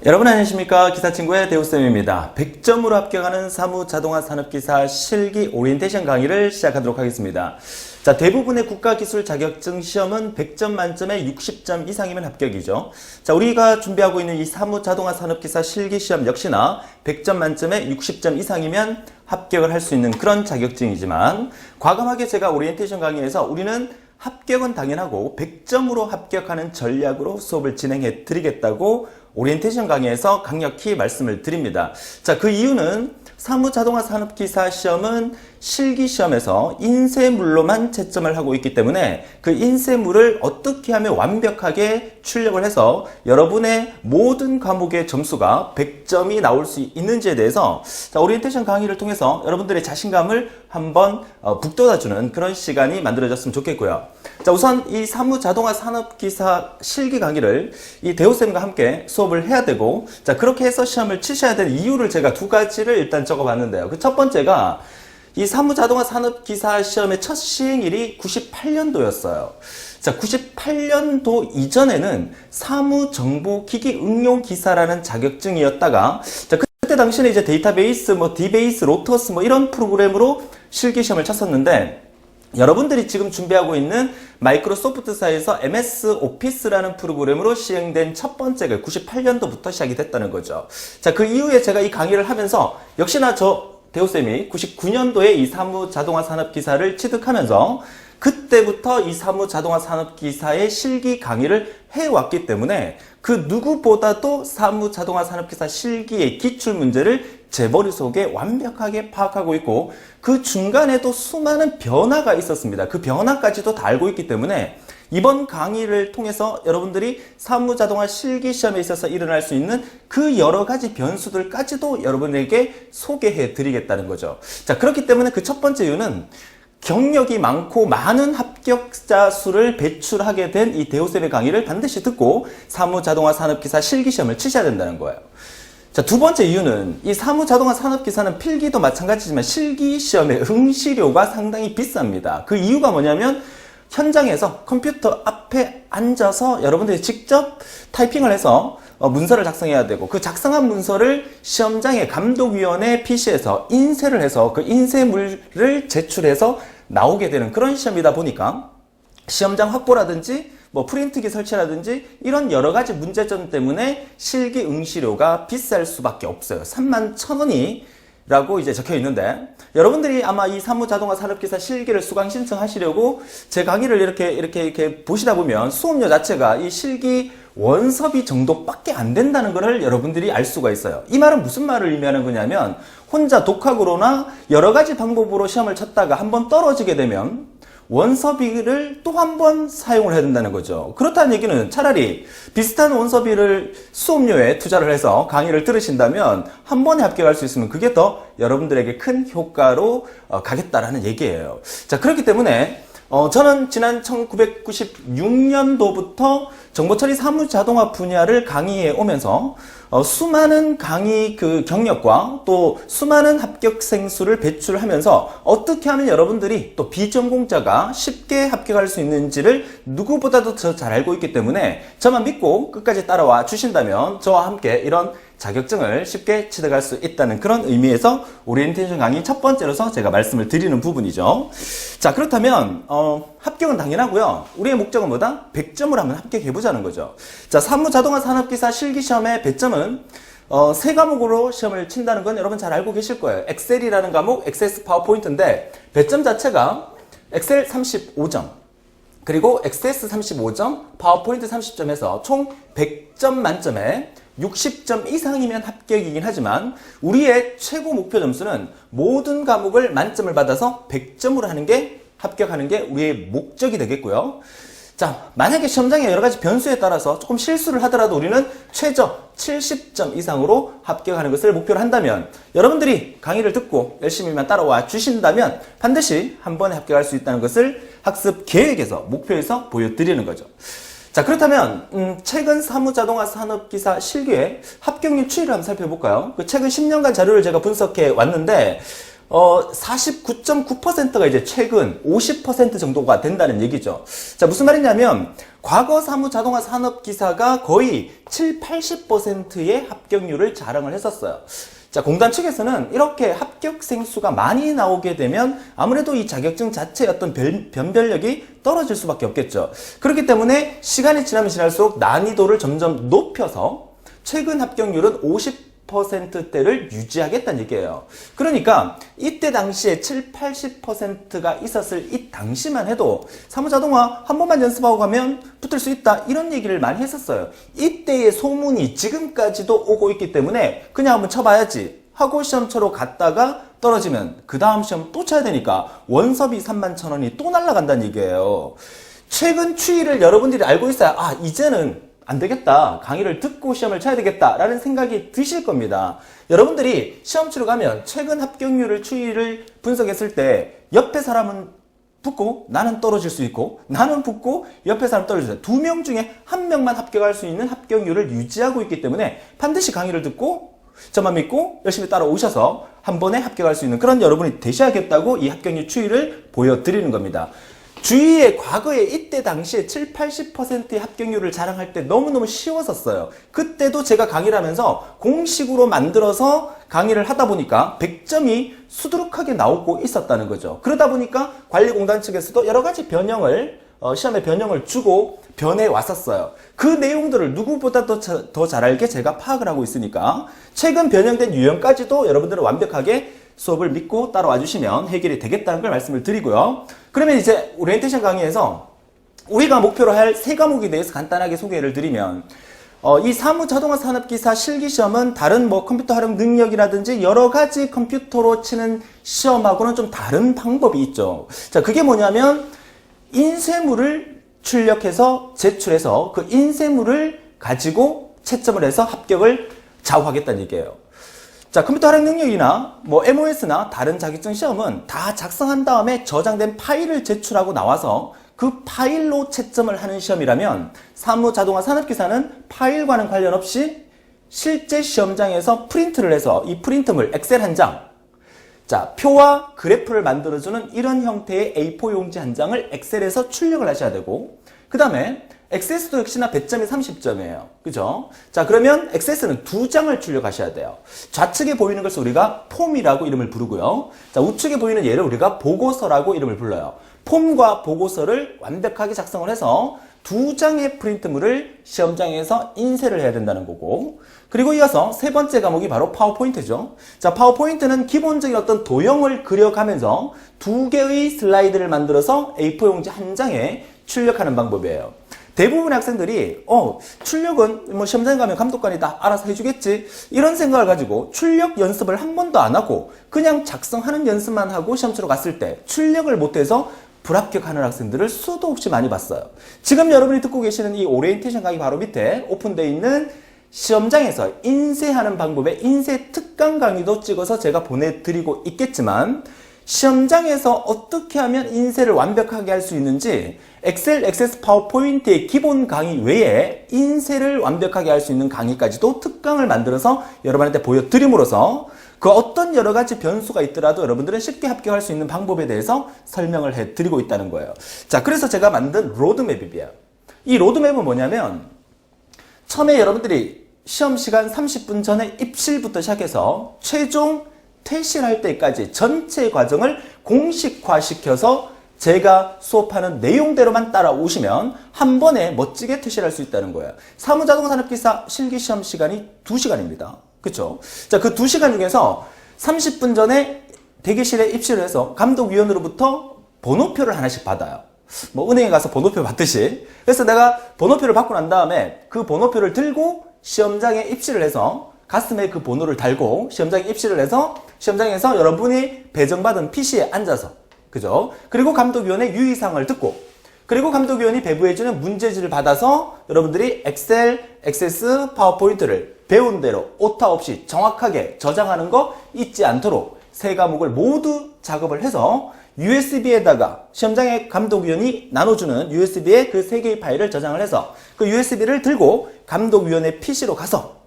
여러분 안녕하십니까? 기사친구의 대우쌤입니다. 100점으로 합격하는 사무자동화 산업기사 실기 오리엔테이션 강의를 시작하도록 하겠습니다. 자, 대부분의 국가기술 자격증 시험은 100점 만점에 60점 이상이면 합격이죠. 자, 우리가 준비하고 있는 이 사무자동화 산업기사 실기 시험 역시나 100점 만점에 60점 이상이면 합격을 할 수 있는 그런 자격증이지만 과감하게 제가 오리엔테이션 강의에서 우리는 합격은 당연하고 100점으로 합격하는 전략으로 수업을 진행해 드리겠다고 오리엔테이션 강의에서 강력히 말씀을 드립니다. 자, 그 이유는 사무자동화 산업기사 시험은 실기시험에서 인쇄물로만 채점을 하고 있기 때문에 그 인쇄물을 어떻게 하면 완벽하게 출력을 해서 여러분의 모든 과목의 점수가 100점이 나올 수 있는지에 대해서 자, 오리엔테이션 강의를 통해서 여러분들의 자신감을 한번 북돋아주는 그런 시간이 만들어졌으면 좋겠고요. 자, 우선 이 사무자동화 산업기사 실기 강의를 이 대우쌤과 함께 수업을 해야 되고, 자, 그렇게 해서 시험을 치셔야 될 이유를 제가 두 가지를 일단 적어봤는데요. 그 첫 번째가 이 사무자동화 산업기사 시험의 첫 시행일이 98년도였어요. 자, 98년도 이전에는 사무정보기기응용기사라는 자격증이었다가, 자, 그때 당시에는 이제 데이터베이스, 디베이스, 로터스 이런 프로그램으로 실기시험을 쳤었는데, 여러분들이 지금 준비하고 있는 마이크로소프트사에서 MS 오피스라는 프로그램으로 시행된 첫 번째가 98년도부터 시작이 됐다는 거죠. 자, 그 이후에 제가 이 강의를 하면서 역시나 대우쌤이 99년도에 이 사무자동화 산업기사를 취득하면서 그때부터 이 사무자동화 산업기사의 실기 강의를 해왔기 때문에 그 누구보다도 사무자동화 산업기사 실기의 기출문제를 제 머릿속에 완벽하게 파악하고 있고 그 중간에도 수많은 변화가 있었습니다. 그 변화까지도 다 알고 있기 때문에 이번 강의를 통해서 여러분들이 사무자동화 실기시험에 있어서 일어날 수 있는 그 여러 가지 변수들까지도 여러분에게 소개해 드리겠다는 거죠. 자, 그렇기 때문에 그 첫 번째 이유는 경력이 많고 많은 합격자 수를 배출하게 된 이 대우쌤의 강의를 반드시 듣고 사무자동화 산업기사 실기시험을 치셔야 된다는 거예요. 자, 두 번째 이유는 이 사무자동화 산업기사는 필기도 마찬가지지만 실기시험의 응시료가 상당히 비쌉니다. 그 이유가 뭐냐면 현장에서 컴퓨터 앞에 앉아서 여러분들이 직접 타이핑을 해서 문서를 작성해야 되고 그 작성한 문서를 시험장의 감독위원회 PC에서 인쇄를 해서 그 인쇄물을 제출해서 나오게 되는 그런 시험이다 보니까 시험장 확보라든지 프린트기 설치라든지 이런 여러 가지 문제점 때문에 실기 응시료가 비쌀 수밖에 없어요. 31,000원이 라고 이제 적혀 있는데 여러분들이 아마 이 사무자동화 산업기사 실기를 수강 신청하시려고 제 강의를 이렇게 보시다 보면 수업료 자체가 이 실기 원서비 정도밖에 안 된다는 것을 여러분들이 알 수가 있어요. 이 말은 무슨 말을 의미하는 거냐면 혼자 독학으로나 여러 가지 방법으로 시험을 쳤다가 한번 떨어지게 되면 원서비를 또 한 번 사용을 해야 된다는 거죠. 그렇다는 얘기는 차라리 비슷한 원서비를 수업료에 투자를 해서 강의를 들으신다면 한 번에 합격할 수 있으면 그게 더 여러분들에게 큰 효과로 가겠다라는 얘기예요. 자, 그렇기 때문에 저는 지난 1996년도부터 정보처리 사무자동화 분야를 강의해 오면서 수많은 강의 경력과 또 수많은 합격생 수를 배출하면서 어떻게 하면 여러분들이 또 비전공자가 쉽게 합격할 수 있는지를 누구보다도 더 잘 알고 있기 때문에 저만 믿고 끝까지 따라와 주신다면 저와 함께 이런 자격증을 쉽게 취득할 수 있다는 그런 의미에서 오리엔테이션 강의 첫 번째로서 제가 말씀을 드리는 부분이죠. 자, 그렇다면 합격은 당연하고요. 우리의 목적은 뭐다? 100점을 한번 합격해보자는 거죠. 자, 사무자동화 산업기사 실기시험의 배점은 세 과목으로 시험을 친다는 건 여러분 잘 알고 계실 거예요. 엑셀이라는 과목, 엑세스 파워포인트인데 배점 자체가 엑셀 35점 그리고 엑세스 35점, 파워포인트 30점에서 총 100점 만점에 60점 이상이면 합격이긴 하지만 우리의 최고 목표 점수는 모든 과목을 만점을 받아서 100점으로 하는 게 합격하는 게 우리의 목적이 되겠고요. 자, 만약에 시험장의 여러 가지 변수에 따라서 조금 실수를 하더라도 우리는 최저 70점 이상으로 합격하는 것을 목표로 한다면 여러분들이 강의를 듣고 열심히만 따라와 주신다면 반드시 한 번에 합격할 수 있다는 것을 학습 계획에서 목표에서 보여드리는 거죠. 자, 그렇다면 최근 사무자동화 산업기사 실기의 합격률 추이를 한번 살펴볼까요? 그 최근 10년간 자료를 제가 분석해 왔는데 49.9%가 이제 최근 50% 정도가 된다는 얘기죠. 자, 무슨 말이냐면, 과거 사무 자동화 산업 기사가 거의 7, 80%의 합격률을 자랑을 했었어요. 자, 공단 측에서는 이렇게 합격생 수가 많이 나오게 되면 아무래도 이 자격증 자체의 어떤 변별력이 떨어질 수밖에 없겠죠. 그렇기 때문에 시간이 지나면 지날수록 난이도를 점점 높여서 최근 합격률은 50%대를 유지하겠다는 얘기예요. 그러니까 이때 당시에 7, 80%가 있었을 이 당시만 해도 사무자동화 한 번만 연습하고 가면 붙을 수 있다, 이런 얘기를 많이 했었어요. 이때의 소문이 지금까지도 오고 있기 때문에 그냥 한번 쳐봐야지 하고 시험 치러 갔다가 떨어지면 그 다음 시험 또 쳐야 되니까 원서비 31,000원이 또 날아간다는 얘기예요. 최근 추이를 여러분들이 알고 있어야 이제는 안 되겠다, 강의를 듣고 시험을 쳐야 되겠다 라는 생각이 드실 겁니다. 여러분들이 시험 치러 가면 최근 합격률을 추이를 분석했을 때 옆에 사람은 붙고 나는 떨어질 수 있고, 나는 붙고 옆에 사람 떨어질 수 있어요. 2명 중에 1명만 합격할 수 있는 합격률을 유지하고 있기 때문에 반드시 강의를 듣고 저만 믿고 열심히 따라오셔서 한 번에 합격할 수 있는 그런 여러분이 되셔야겠다고 이 합격률 추이를 보여드리는 겁니다. 주위에 과거에 이때 당시에 7, 80%의 합격률을 자랑할 때 너무너무 쉬웠었어요. 그때도 제가 강의를 하면서 공식으로 만들어서 강의를 하다 보니까 100점이 수두룩하게 나오고 있었다는 거죠. 그러다 보니까 관리공단 측에서도 여러 가지 변형을 시험에 변형을 주고 변해 왔었어요. 그 내용들을 누구보다 더 잘 알게 제가 파악을 하고 있으니까 최근 변형된 유형까지도 여러분들은 완벽하게 수업을 믿고 따라와 주시면 해결이 되겠다는 걸 말씀을 드리고요. 그러면 이제 오리엔테이션 강의에서 우리가 목표로 할 3과목에 대해서 간단하게 소개를 드리면, 이 사무자동화 산업기사 실기시험은 다른 컴퓨터 활용 능력이라든지 여러 가지 컴퓨터로 치는 시험하고는 좀 다른 방법이 있죠. 자, 그게 뭐냐면 인쇄물을 출력해서 제출해서 그 인쇄물을 가지고 채점을 해서 합격을 좌우하겠다는 얘기예요. 자, 컴퓨터 활용 능력이나 MOS나 다른 자격증 시험은 다 작성한 다음에 저장된 파일을 제출하고 나와서 그 파일로 채점을 하는 시험이라면, 사무자동화 산업기사는 파일과는 관련 없이 실제 시험장에서 프린트를 해서 이 프린트물 엑셀 한 장, 자, 표와 그래프를 만들어주는 이런 형태의 A4 용지 한 장을 엑셀에서 출력을 하셔야 되고, 그 다음에 엑세스도 역시나 배점이 30점이에요. 그죠? 자, 그러면 엑세스는 2장을 출력하셔야 돼요. 좌측에 보이는 것을 우리가 폼이라고 이름을 부르고요. 자, 우측에 보이는 얘를 우리가 보고서라고 이름을 불러요. 폼과 보고서를 완벽하게 작성을 해서 2장의 프린트물을 시험장에서 인쇄를 해야 된다는 거고, 그리고 이어서 세 번째 과목이 바로 파워포인트죠. 자, 파워포인트는 기본적인 어떤 도형을 그려가면서 2개의 슬라이드를 만들어서 A4 용지 한 장에 출력하는 방법이에요. 대부분의 학생들이 출력은 시험장에 가면 감독관이 다 알아서 해주겠지, 이런 생각을 가지고 출력 연습을 한 번도 안 하고 그냥 작성하는 연습만 하고 시험 치러 갔을 때 출력을 못해서 불합격하는 학생들을 수도 없이 많이 봤어요. 지금 여러분이 듣고 계시는 이 오리엔테이션 강의 바로 밑에 오픈되어 있는 시험장에서 인쇄하는 방법의 인쇄 특강 강의도 찍어서 제가 보내드리고 있겠지만, 시험장에서 어떻게 하면 인쇄를 완벽하게 할 수 있는지 엑셀, 액세스, 파워포인트의 기본 강의 외에 인쇄를 완벽하게 할 수 있는 강의까지도 특강을 만들어서 여러분한테 보여드림으로써 그 어떤 여러 가지 변수가 있더라도 여러분들은 쉽게 합격할 수 있는 방법에 대해서 설명을 해드리고 있다는 거예요. 자, 그래서 제가 만든 로드맵이에요. 이 로드맵은 뭐냐면, 처음에 여러분들이 시험 시간 30분 전에 입실부터 시작해서 최종 퇴실할 때까지 전체 과정을 공식화시켜서 제가 수업하는 내용대로만 따라오시면 한 번에 멋지게 퇴실할 수 있다는 거예요. 사무자동화 산업기사 실기시험 시간이 2시간입니다. 그쵸? 자, 그 2시간 중에서 30분 전에 대기실에 입실을 해서 감독위원으로부터 번호표를 하나씩 받아요. 은행에 가서 번호표 받듯이. 그래서 내가 번호표를 받고 난 다음에 그 번호표를 들고 시험장에 입실을 해서 가슴에 그 번호를 달고 시험장에 입실을 해서 시험장에서 여러분이 배정받은 PC에 앉아서, 그죠? 그리고 감독위원의 유의사항을 듣고, 그리고 감독위원이 배부해주는 문제지를 받아서 여러분들이 엑셀, 액세스, 파워포인트를 배운 대로 오타 없이 정확하게 저장하는 거 잊지 않도록 3과목을 모두 작업을 해서 USB에다가 시험장에 감독위원이 나눠주는 USB에 그 3개의 파일을 저장을 해서 그 USB를 들고 감독위원의 PC로 가서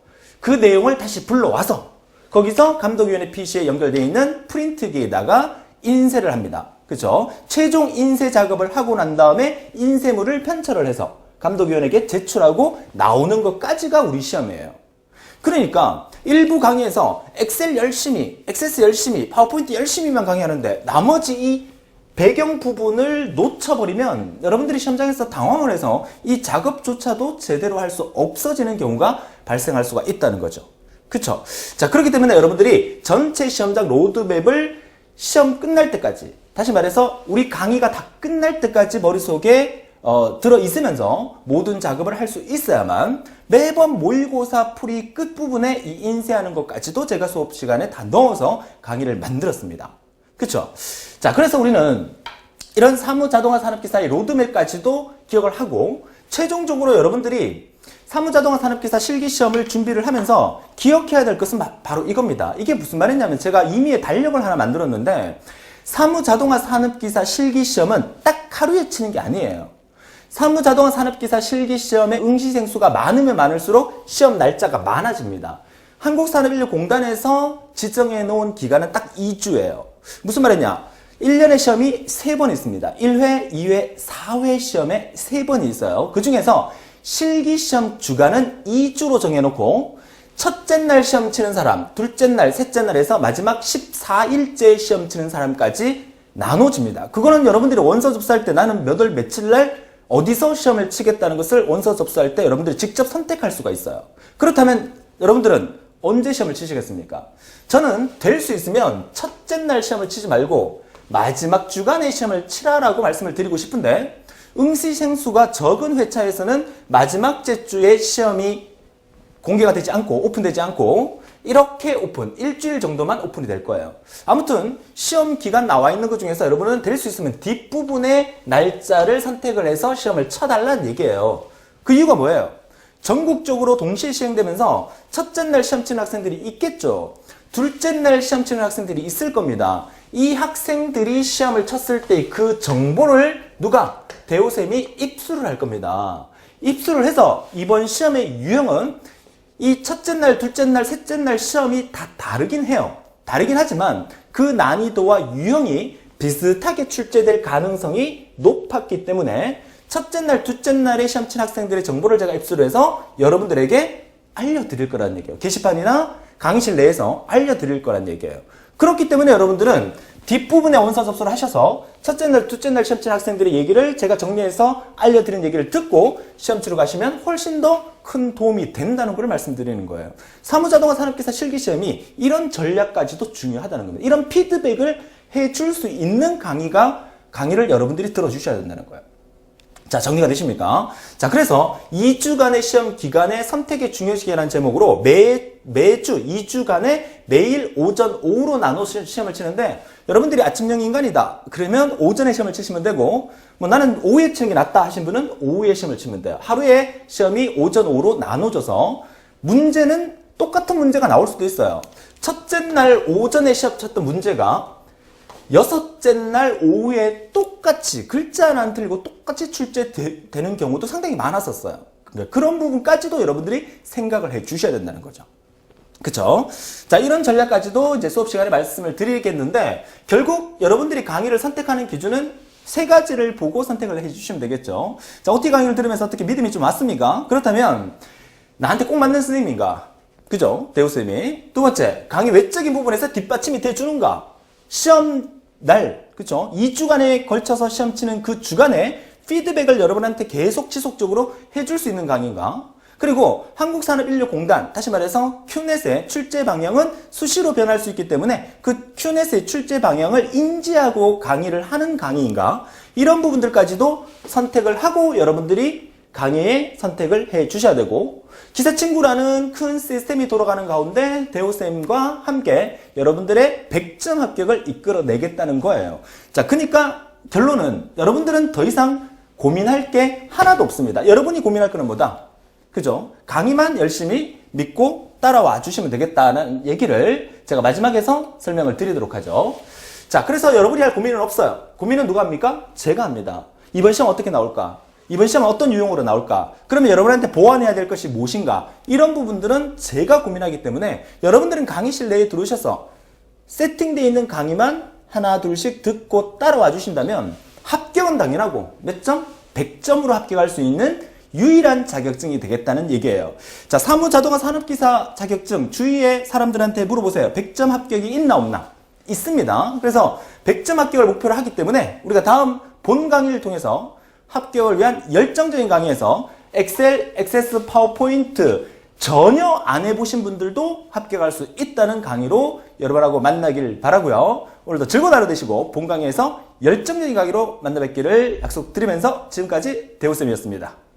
그 내용을 다시 불러와서 거기서 감독위원회 PC에 연결되어 있는 프린트기에다가 인쇄를 합니다. 그죠? 최종 인쇄 작업을 하고 난 다음에 인쇄물을 편철을 해서 감독위원에게 제출하고 나오는 것까지가 우리 시험이에요. 그러니까 일부 강의에서 엑셀 열심히, 액세스 열심히, 파워포인트 열심히만 강의하는데 나머지 이 배경 부분을 놓쳐버리면 여러분들이 시험장에서 당황을 해서 이 작업조차도 제대로 할 수 없어지는 경우가 발생할 수가 있다는 거죠. 그쵸? 자, 그렇기 때문에 여러분들이 전체 시험장 로드맵을 시험 끝날 때까지, 다시 말해서 우리 강의가 다 끝날 때까지 머릿속에 들어 있으면서 모든 작업을 할 수 있어야만 매번 모의고사 풀이 끝부분에 이 인쇄하는 것까지도 제가 수업 시간에 다 넣어서 강의를 만들었습니다. 그쵸? 자, 그래서 우리는 이런 사무자동화 산업기사의 로드맵까지도 기억을 하고 최종적으로 여러분들이 사무자동화 산업기사 실기시험을 준비를 하면서 기억해야 될 것은 바로 이겁니다. 이게 무슨 말이냐면 제가 임의의 달력을 하나 만들었는데 사무자동화 산업기사 실기시험은 딱 하루에 치는 게 아니에요. 사무자동화 산업기사 실기시험의 응시생 수가 많으면 많을수록 시험 날짜가 많아집니다. 한국산업인력공단에서 지정해 놓은 기간은 딱 2주예요. 무슨 말이냐? 1년에 시험이 3번 있습니다. 1회, 2회, 4회 시험에 3번이 있어요. 그 중에서 실기시험 주간은 2주로 정해놓고 첫째 날 시험 치는 사람, 둘째 날, 셋째 날에서 마지막 14일째 시험 치는 사람까지 나눠집니다. 그거는 여러분들이 원서 접수할 때 나는 몇 월 며칠 날 어디서 시험을 치겠다는 것을 원서 접수할 때 여러분들이 직접 선택할 수가 있어요. 그렇다면 여러분들은 언제 시험을 치시겠습니까? 저는 될 수 있으면 첫째 날 시험을 치지 말고 마지막 주간에 시험을 치라라고 말씀을 드리고 싶은데 응시생 수가 적은 회차에서는 마지막 제주에 시험이 공개가 되지 않고 오픈되지 않고 이렇게 일주일 정도만 오픈이 될 거예요. 아무튼 시험 기간 나와 있는 것 중에서 여러분은 될 수 있으면 뒷부분에 날짜를 선택을 해서 시험을 쳐달라는 얘기예요. 그 이유가 뭐예요? 전국적으로 동시에 시행되면서 첫째 날 시험 치는 학생들이 있겠죠. 둘째 날 시험 치는 학생들이 있을 겁니다. 이 학생들이 시험을 쳤을 때 그 정보를 누가? 대우쌤이 입수를 할 겁니다. 입수를 해서 이번 시험의 유형은 이 첫째 날, 둘째 날, 셋째 날 시험이 다 다르긴 해요. 다르긴 하지만 그 난이도와 유형이 비슷하게 출제될 가능성이 높았기 때문에 첫째 날, 둘째 날에 시험 친 학생들의 정보를 제가 입수를 해서 여러분들에게 알려드릴 거라는 얘기예요. 게시판이나 강의실 내에서 알려드릴 거라는 얘기예요. 그렇기 때문에 여러분들은 뒷부분에 원서 접수를 하셔서 첫째 날, 둘째 날 시험 친 학생들의 얘기를 제가 정리해서 알려드린 얘기를 듣고 시험 치러 가시면 훨씬 더 큰 도움이 된다는 걸 말씀드리는 거예요. 사무자동화 산업기사 실기시험이 이런 전략까지도 중요하다는 겁니다. 이런 피드백을 해줄 수 있는 강의를 여러분들이 들어주셔야 된다는 거예요. 자, 정리가 되십니까? 자, 그래서 2주간의 시험 기간의 선택의 중요시기라는 제목으로 매주 2주간에 매일 오전, 오후로 나눠 시험을 치는데 여러분들이 아침형 인간이다. 그러면 오전에 시험을 치시면 되고 나는 오후에 치는 게 낫다 하신 분은 오후에 시험을 치면 돼요. 하루에 시험이 오전, 오후로 나눠져서 문제는 똑같은 문제가 나올 수도 있어요. 첫째 날 오전에 시험 쳤던 문제가 여섯째 날 오후에 똑같이 글자 하나 안 틀리고 똑같이 출제되는 경우도 상당히 많았었어요. 그러니까 그런 부분까지도 여러분들이 생각을 해 주셔야 된다는 거죠. 그쵸? 자, 이런 전략까지도 이제 수업 시간에 말씀을 드리겠는데 결국 여러분들이 강의를 선택하는 기준은 3가지를 보고 선택을 해 주시면 되겠죠. 자, OT 강의를 들으면서 어떻게 믿음이 좀 왔습니까? 그렇다면 나한테 꼭 맞는 선생님인가? 그죠? 대우쌤이. 두 번째, 강의 외적인 부분에서 뒷받침이 돼 주는가? 시험 날, 그쵸? 2주간에 걸쳐서 시험 치는 그 주간에 피드백을 여러분한테 계속 지속적으로 해줄 수 있는 강의인가? 그리고 한국산업인력공단, 다시 말해서 큐넷의 출제 방향은 수시로 변할 수 있기 때문에 그 큐넷의 출제 방향을 인지하고 강의를 하는 강의인가? 이런 부분들까지도 선택을 하고 여러분들이 강의에 선택을 해 주셔야 되고 기사친구라는 큰 시스템이 돌아가는 가운데 대우쌤과 함께 여러분들의 100점 합격을 이끌어내겠다는 거예요. 자, 그러니까 결론은 여러분들은 더 이상 고민할 게 하나도 없습니다. 여러분이 고민할 거는 뭐다? 그죠? 강의만 열심히 믿고 따라와 주시면 되겠다는 얘기를 제가 마지막에서 설명을 드리도록 하죠. 자, 그래서 여러분이 할 고민은 없어요. 고민은 누가 합니까? 제가 합니다. 이번 시험 어떻게 나올까? 이번 시험은 어떤 유형으로 나올까? 그러면 여러분한테 보완해야 될 것이 무엇인가? 이런 부분들은 제가 고민하기 때문에 여러분들은 강의실 내에 들어오셔서 세팅되어 있는 강의만 하나 둘씩 듣고 따라와 주신다면 합격은 당연하고 몇 점? 100점으로 합격할 수 있는 유일한 자격증이 되겠다는 얘기예요. 자, 사무자동화 산업기사 자격증 주위에 사람들한테 물어보세요. 100점 합격이 있나 없나? 있습니다. 그래서 100점 합격을 목표로 하기 때문에 우리가 다음 본 강의를 통해서 합격을 위한 열정적인 강의에서 엑셀, 액세스, 파워포인트 전혀 안 해보신 분들도 합격할 수 있다는 강의로 여러분하고 만나길 바라고요. 오늘도 즐거운 하루 되시고 본 강의에서 열정적인 강의로 만나 뵙기를 약속드리면서 지금까지 대우쌤이었습니다.